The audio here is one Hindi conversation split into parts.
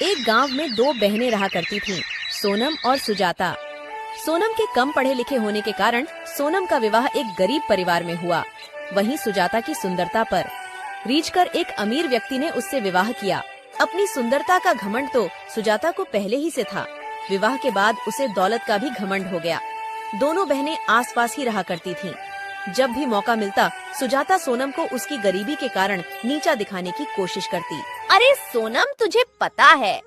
एक गांव में दो बहनें रहा करती थीं, सोनम और सुजाता। सोनम के कम पढ़े लिखे होने के कारण सोनम का विवाह एक गरीब परिवार में हुआ। वहीं सुजाता की सुंदरता पर रीझ कर एक अमीर व्यक्ति ने उससे विवाह किया। अपनी सुंदरता का घमंड तो सुजाता को पहले ही से था। विवाह के बाद उसे दौलत का भी घमंड हो गया। दोनों बहनें आसपास ही रहा करती थीं। जब भी मौका मिलता सुजाता सोनम को उसकी गरीबी के कारण नीचा दिखाने की कोशिश करती। अरे सोनम, तुझे पता है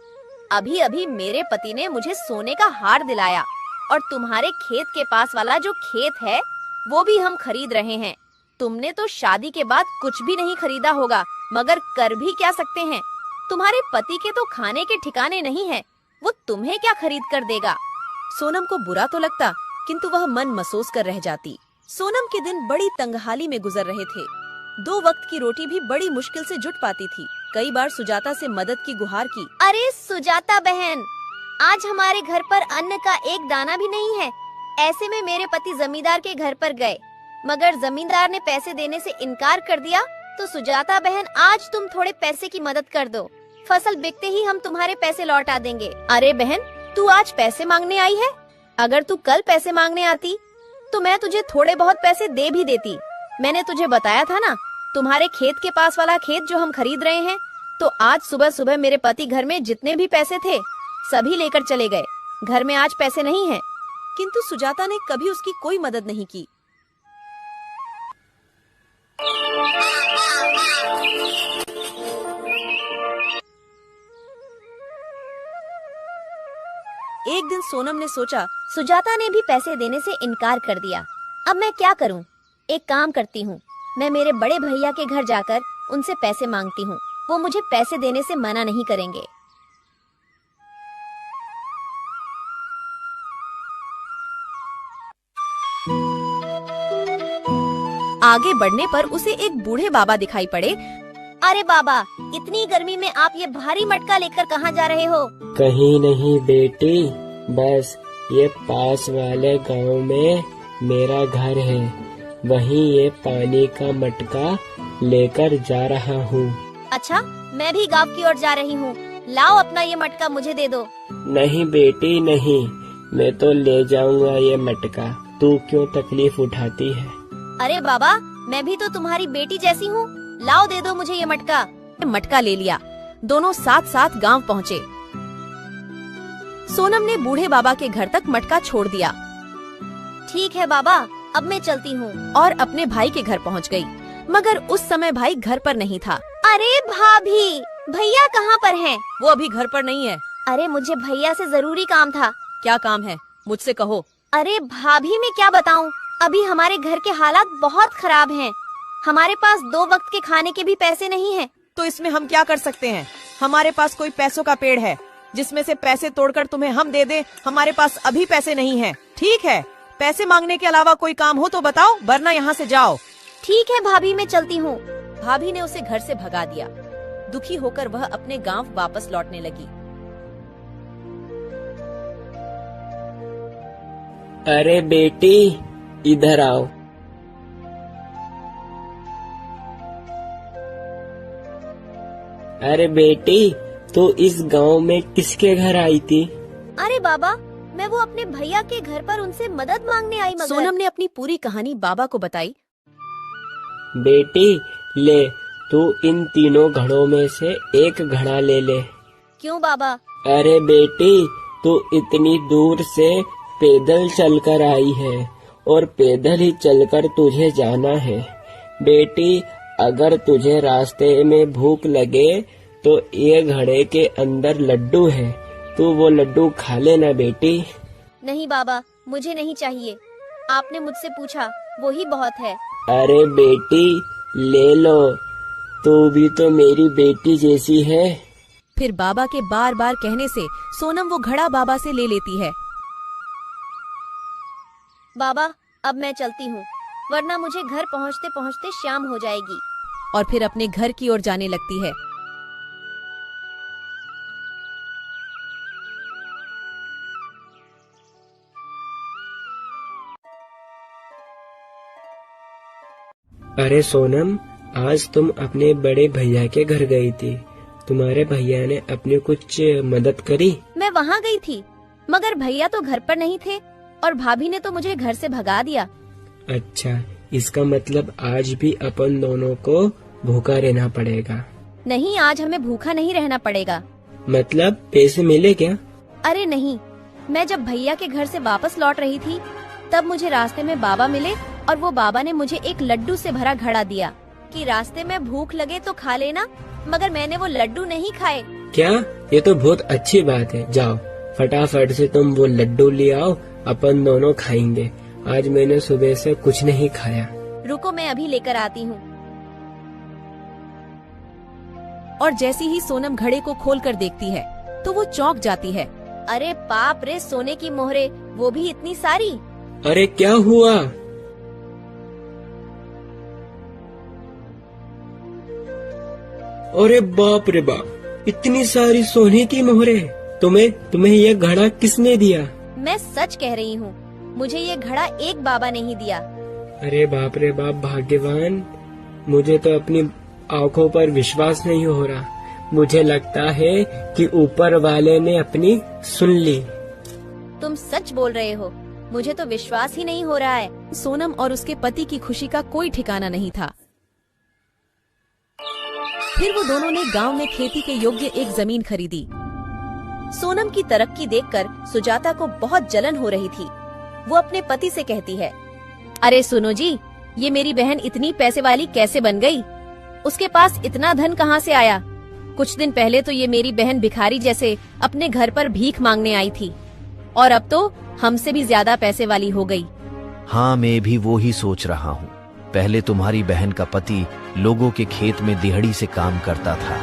अभी अभी मेरे पति ने मुझे सोने का हार दिलाया और तुम्हारे खेत के पास वाला जो खेत है वो भी हम खरीद रहे हैं। तुमने तो शादी के बाद कुछ भी नहीं खरीदा होगा, मगर कर भी क्या सकते हैं। तुम्हारे पति के तो खाने के ठिकाने नहीं है, वो तुम्हें क्या खरीद कर देगा। सोनम को बुरा तो लगता, किंतु वह मन महसूस कर रह जाती। सोनम के दिन बड़ी तंगहाली में गुजर रहे थे। 2 वक्त की रोटी भी बड़ी मुश्किल से जुट पाती थी। कई बार सुजाता से मदद की गुहार की। अरे सुजाता बहन, आज हमारे घर पर अन्न का एक दाना भी नहीं है। ऐसे में मेरे पति जमींदार के घर पर गए, मगर जमींदार ने पैसे देने से इनकार कर दिया। तो सुजाता बहन, आज तुम थोड़े पैसे की मदद कर दो। फसल बिकते ही हम तुम्हारे पैसे लौटा देंगे। अरे बहन, तू आज पैसे मांगने आई है? अगर तू कल पैसे मांगने आती तो मैं तुझे थोड़े बहुत पैसे दे भी देती। मैंने तुझे बताया था ना, तुम्हारे खेत के पास वाला खेत जो हम खरीद रहे हैं। तो आज सुबह सुबह मेरे पति घर में जितने भी पैसे थे सभी लेकर चले गए। घर में आज पैसे नहीं हैं। किंतु सुजाता ने कभी उसकी कोई मदद नहीं की। एक दिन सोनम ने सोचा, सुजाता ने भी पैसे देने से इनकार कर दिया। अब मैं क्या करूं? एक काम करती हूं, मैं मेरे बड़े भैया के घर जाकर उनसे पैसे मांगती हूं। वो मुझे पैसे देने से मना नहीं करेंगे। आगे बढ़ने पर उसे एक बूढ़े बाबा दिखाई पड़े। अरे बाबा, इतनी गर्मी में आप ये भारी मटका लेकर कहाँ जा रहे हो? कहीं नहीं बेटी, बस ये पास वाले गांव में मेरा घर है, वहीं ये पानी का मटका लेकर जा रहा हूँ। अच्छा, मैं भी गांव की ओर जा रही हूँ। लाओ अपना ये मटका मुझे दे दो। नहीं बेटी नहीं, मैं तो ले जाऊंगा ये मटका। तू क्यों तकलीफ उठाती है? अरे बाबा, मैं भी तो तुम्हारी बेटी जैसी हूँ। लाओ दे दो मुझे ये मटका। मटका ले लिया। दोनों साथ साथ गांव पहुँचे। सोनम ने बूढ़े बाबा के घर तक मटका छोड़ दिया। ठीक है बाबा, अब मैं चलती हूँ। और अपने भाई के घर पहुँच गई, मगर उस समय भाई घर पर नहीं था। अरे भाभी, भैया कहाँ पर हैं? वो अभी घर पर नहीं है। अरे मुझे भैया से जरूरी काम था। क्या काम है, मुझसे कहो। अरे भाभी, मैं क्या बताऊँ, अभी हमारे घर के हालात बहुत खराब हैं। हमारे पास 2 वक्त के खाने के भी पैसे नहीं हैं। तो इसमें हम क्या कर सकते हैं? हमारे पास कोई पैसों का पेड़ है जिसमें से पैसे तोड़कर तुम्हें हम दे दे। हमारे पास अभी पैसे नहीं हैं। ठीक है, पैसे मांगने के अलावा कोई काम हो तो बताओ, वरना यहाँ से जाओ। ठीक है भाभी, मैं चलती हूँ। भाभी ने उसे घर से भगा दिया। दुखी होकर वह अपने गांव वापस लौटने लगी। अरे बेटी, इधर आओ। अरे बेटी, तू इस गांव में किसके घर आई थी? अरे बाबा, मैं वो अपने भैया के घर पर उनसे मदद मांगने आई। मगर सोनम ने अपनी पूरी कहानी बाबा को बताई। बेटी ले, तू इन तीनों घड़ों में से एक घड़ा ले ले। क्यों बाबा? अरे बेटी, तू इतनी दूर से पैदल चलकर आई है और पैदल ही चलकर तुझे जाना है। बेटी, अगर तुझे रास्ते में भूख लगे तो ये घड़े के अंदर लड्डू है, तू वो लड्डू खा लेना बेटी। नहीं बाबा, मुझे नहीं चाहिए। आपने मुझसे पूछा, वो ही बहुत है। अरे बेटी, ले लो, तू भी तो मेरी बेटी जैसी है। फिर बाबा के बार बार कहने से सोनम वो घड़ा बाबा से ले लेती है। बाबा, अब मैं चलती हूँ, वरना मुझे घर पहुँचते पहुँचते शाम हो जाएगी। और फिर अपने घर की ओर जाने लगती है। अरे सोनम, आज तुम अपने बड़े भैया के घर गई थी, तुम्हारे भैया ने अपनी कुछ मदद करी? मैं वहाँ गई थी, मगर भैया तो घर पर नहीं थे और भाभी ने तो मुझे घर से भगा दिया। अच्छा, इसका मतलब आज भी अपन दोनों को भूखा रहना पड़ेगा। नहीं, आज हमें भूखा नहीं रहना पड़ेगा। मतलब पैसे मिले क्या? अरे नहीं, मैं जब भैया के घर से वापस लौट रही थी तब मुझे रास्ते में बाबा मिले और वो बाबा ने मुझे एक लड्डू से भरा घड़ा दिया कि रास्ते में भूख लगे तो खा लेना, मगर मैंने वो लड्डू नहीं खाए। क्या? ये तो बहुत अच्छी बात है। जाओ फटाफट से तुम वो लड्डू ले आओ, अपन दोनों खाएंगे। आज मैंने सुबह से कुछ नहीं खाया। रुको, मैं अभी लेकर आती हूँ। और जैसी ही सोनम घड़े को खोलकर देखती है तो वो चौंक जाती है। अरे बाप रे, सोने की मोहरे, वो भी इतनी सारी। अरे क्या हुआ? अरे बाप रे बाप, इतनी सारी सोने की मोहरे। तुम्हें यह घड़ा किसने दिया? मैं सच कह रही हूँ, मुझे ये घड़ा एक बाबा ने ही दिया। अरे बाप रे बाप, भाग्यवान। मुझे तो अपनी आंखों पर विश्वास नहीं हो रहा। मुझे लगता है कि ऊपर वाले ने अपनी सुन ली। तुम सच बोल रहे हो, मुझे तो विश्वास ही नहीं हो रहा है। सोनम और उसके पति की खुशी का कोई ठिकाना नहीं था। फिर वो दोनों ने गांव में खेती के योग्य एक जमीन खरीदी। सोनम की तरक्की देखकर सुजाता को बहुत जलन हो रही थी। वो अपने पति से कहती है, अरे सुनो जी, ये मेरी बहन इतनी पैसे वाली कैसे बन गई? उसके पास इतना धन कहाँ से आया? कुछ दिन पहले तो ये मेरी बहन भिखारी जैसे अपने घर पर भीख मांगने आई थी और अब तो हमसे भी ज्यादा पैसे वाली हो गई। हाँ, मैं भी वो ही सोच रहा हूँ। पहले तुम्हारी बहन का पति लोगों के खेत में दिहाड़ी से काम करता था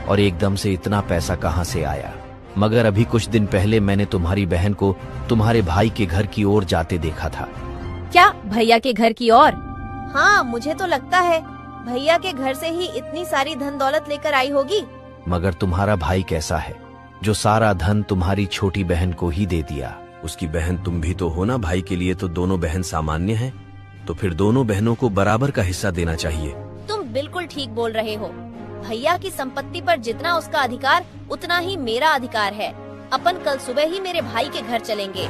और एकदम से इतना पैसा कहाँ से आया? मगर अभी कुछ दिन पहले मैंने तुम्हारी बहन को तुम्हारे भाई के घर की ओर जाते देखा था। क्या, भैया के घर की ओर? हाँ, मुझे तो लगता है भैया के घर से ही इतनी सारी धन दौलत लेकर आई होगी। मगर तुम्हारा भाई कैसा है जो सारा धन तुम्हारी छोटी बहन को ही दे दिया? उसकी बहन तुम भी तो हो ना। भाई के लिए तो दोनों बहन सामान्य हैं, तो फिर दोनों बहनों को बराबर का हिस्सा देना चाहिए। तुम बिल्कुल ठीक बोल रहे हो। भैया की संपत्ति पर जितना उसका अधिकार उतना ही मेरा अधिकार है। अपन कल सुबह ही मेरे भाई के घर चलेंगे।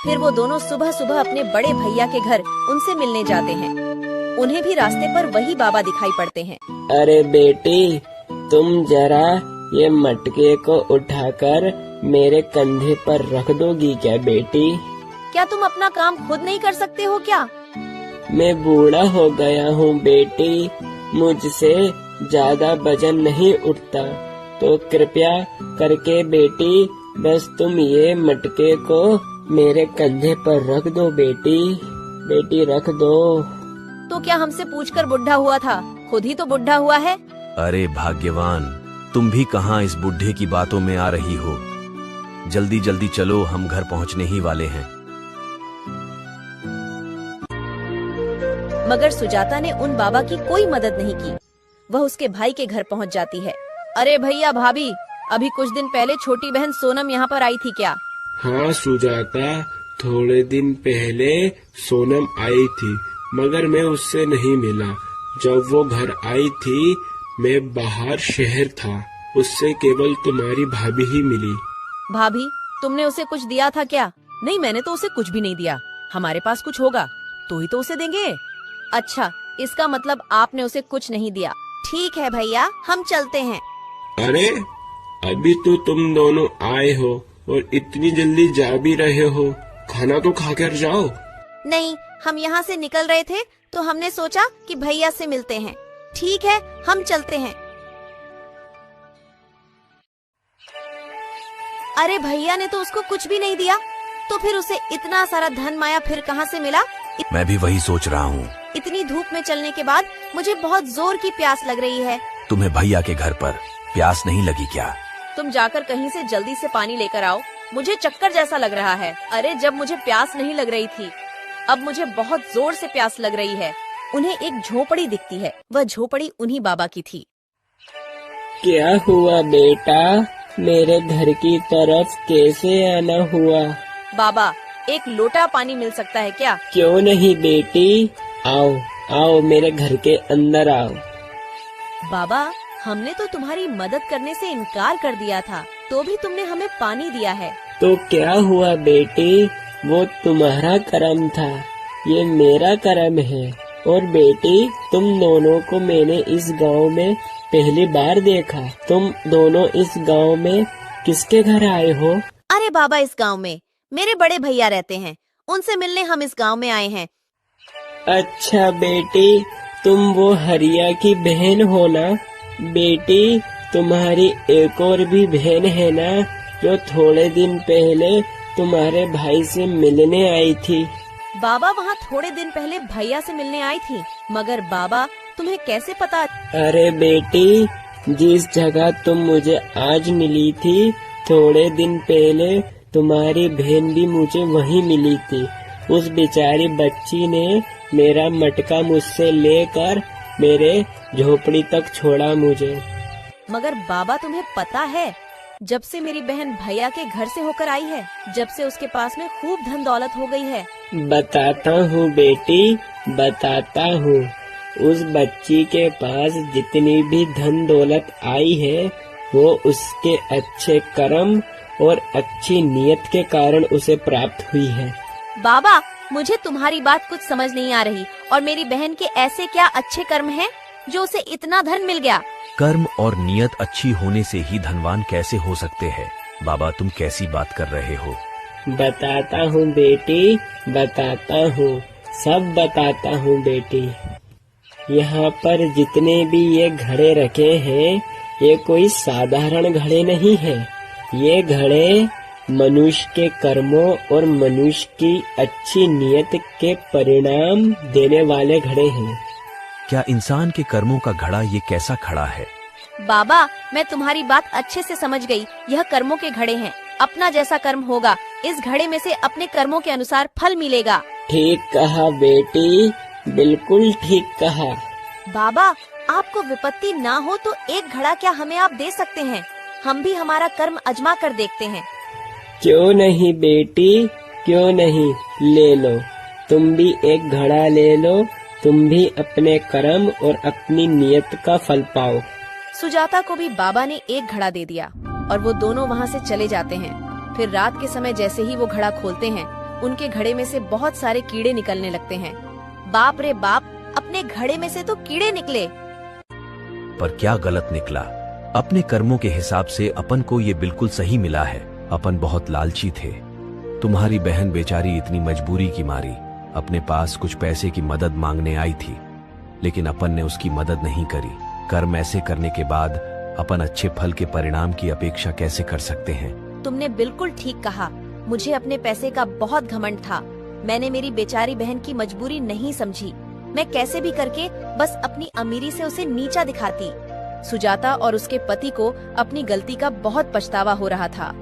फिर वो दोनों सुबह सुबह अपने बड़े भैया के घर उनसे मिलने जाते हैं। उन्हें भी रास्ते पर वही बाबा दिखाई पड़ते हैं। अरे बेटी, तुम जरा ये मटके को उठाकर मेरे कंधे पर रख दोगी क्या बेटी? क्या तुम अपना काम खुद नहीं कर सकते हो क्या? मैं बूढ़ा हो गया हूँ बेटी, मुझसे ज्यादा वजन नहीं उठता, तो कृपया करके बेटी बस तुम ये मटके को मेरे कंधे पर रख दो बेटी। बेटी रख दो। तो क्या हमसे पूछकर बुढ़ा हुआ था? खुद ही तो बुढ़ा हुआ है। अरे भाग्यवान, तुम भी कहाँ इस बुढ़े की बातों में आ रही हो? जल्दी जल्दी चलो, हम घर पहुँचने ही वाले हैं। मगर सुजाता ने उन बाबा की कोई मदद नहीं की। वह उसके भाई के घर पहुंच जाती है। अरे भैया, भाभी, अभी कुछ दिन पहले छोटी बहन सोनम यहाँ पर आई थी क्या? हाँ सुजाता, थोड़े दिन पहले सोनम आई थी, मगर मैं उससे नहीं मिला। जब वो घर आई थी मैं बाहर शहर था, उससे केवल तुम्हारी भाभी ही मिली। भाभी, तुमने उसे कुछ दिया था क्या? नहीं, मैंने तो उसे कुछ भी नहीं दिया। हमारे पास कुछ होगा तो ही तो उसे देंगे। अच्छा, इसका मतलब आपने उसे कुछ नहीं दिया। ठीक है भैया, हम चलते हैं। अरे अभी तो तुम दोनों आए हो और इतनी जल्दी जा भी रहे हो, खाना तो खाकर जाओ। नहीं, हम यहाँ से निकल रहे थे तो हमने सोचा कि भैया से मिलते हैं। ठीक है, हम चलते हैं। अरे भैया ने तो उसको कुछ भी नहीं दिया, तो फिर उसे इतना सारा धन माया फिर कहाँ से मिला? मैं भी वही सोच रहा हूँ। इतनी धूप में चलने के बाद मुझे बहुत जोर की प्यास लग रही है। तुम्हें भैया के घर पर प्यास नहीं लगी क्या? तुम जाकर कहीं से जल्दी से पानी लेकर आओ, मुझे चक्कर जैसा लग रहा है। अरे जब मुझे प्यास नहीं लग रही थी, अब मुझे बहुत जोर से प्यास लग रही है। उन्हें एक झोपड़ी दिखती है। वह झोपड़ी उन्हीं बाबा की थी। क्या हुआ बेटा, मेरे घर की तरफ कैसे आना हुआ? बाबा, एक लोटा पानी मिल सकता है क्या? क्यों नहीं बेटी, आओ आओ मेरे घर के अंदर आओ। बाबा, हमने तो तुम्हारी मदद करने से इनकार कर दिया था, तो भी तुमने हमें पानी दिया है। तो क्या हुआ बेटी, वो तुम्हारा कर्म था, ये मेरा कर्म है। और बेटी, तुम दोनों को मैंने इस गांव में पहली बार देखा। तुम दोनों इस गांव में किसके घर आए हो? अरे बाबा, इस गांव में मेरे बड़े भैया रहते हैं, उनसे मिलने हम इस गांव में आए हैं। अच्छा बेटी, तुम वो हरिया की बहन हो ना? बेटी, तुम्हारी एक और भी बहन है ना, जो थोड़े दिन पहले तुम्हारे भाई से मिलने आई थी? बाबा, वहाँ थोड़े दिन पहले भैया से मिलने आई थी, मगर बाबा तुम्हें कैसे पता? अरे बेटी, जिस जगह तुम मुझे आज मिली थी, थोड़े दिन पहले तुम्हारी बहन भी मुझे वहीं मिली थी। उस बेचारी बच्ची ने मेरा मटका मुझसे लेकर मेरे झोपड़ी तक छोड़ा मुझे। मगर बाबा, तुम्हें पता है, जब से मेरी बहन भैया के घर से होकर आई है, जब से उसके पास में खूब धन दौलत हो गई है। बताता हूँ बेटी, बताता हूँ। उस बच्ची के पास जितनी भी धन दौलत आई है, वो उसके अच्छे कर्म और अच्छी नियत के कारण उसे प्राप्त हुई है। बाबा, मुझे तुम्हारी बात कुछ समझ नहीं आ रही। और मेरी बहन के ऐसे क्या अच्छे कर्म हैं जो उसे इतना धन मिल गया? कर्म और नियत अच्छी होने से ही धनवान कैसे हो सकते हैं? बाबा, तुम कैसी बात कर रहे हो? बताता हूँ बेटी, बताता हूँ, सब बताता हूँ बेटी। यहाँ पर जितने भी ये घड़े रखे हैं, ये कोई साधारण घड़े नहीं है। ये घड़े मनुष्य के कर्मों और मनुष्य की अच्छी नियत के परिणाम देने वाले घड़े हैं। क्या इंसान के कर्मों का घड़ा ये कैसा खड़ा है? बाबा, मैं तुम्हारी बात अच्छे से समझ गई। यह कर्मों के घड़े हैं। अपना जैसा कर्म होगा, इस घड़े में से अपने कर्मों के अनुसार फल मिलेगा। ठीक कहा बेटी, बिल्कुल ठीक कहा। बाबा, आपको विपत्ति ना हो तो एक घड़ा क्या हमें आप दे सकते हैं? हम भी हमारा कर्म अजमा कर देखते हैं। क्यों नहीं बेटी, क्यों नहीं, ले लो। तुम भी एक घड़ा ले लो, तुम भी अपने कर्म और अपनी नियत का फल पाओ। सुजाता को भी बाबा ने एक घड़ा दे दिया और वो दोनों वहाँ से चले जाते हैं। फिर रात के समय जैसे ही वो घड़ा खोलते हैं, उनके घड़े में से बहुत सारे कीड़े निकलने लगते हैं। बाप रे बाप, अपने घड़े में से तो कीड़े निकले। पर क्या गलत निकला? अपने कर्मों के हिसाब से अपन को ये बिल्कुल सही मिला है। अपन बहुत लालची थे। तुम्हारी बहन बेचारी इतनी मजबूरी की मारी अपने पास कुछ पैसे की मदद मांगने आई थी, लेकिन अपन ने उसकी मदद नहीं करी। कर्म ऐसे करने के बाद अपन अच्छे फल के परिणाम की अपेक्षा कैसे कर सकते हैं? तुमने बिल्कुल ठीक कहा। मुझे अपने पैसे का बहुत घमंड था। मैंने मेरी बेचारी बहन की मजबूरी नहीं समझी। मैं कैसे भी करके बस अपनी अमीरी से उसे नीचा दिखाती। सुजाता और उसके पति को अपनी गलती का बहुत पछतावा हो रहा था।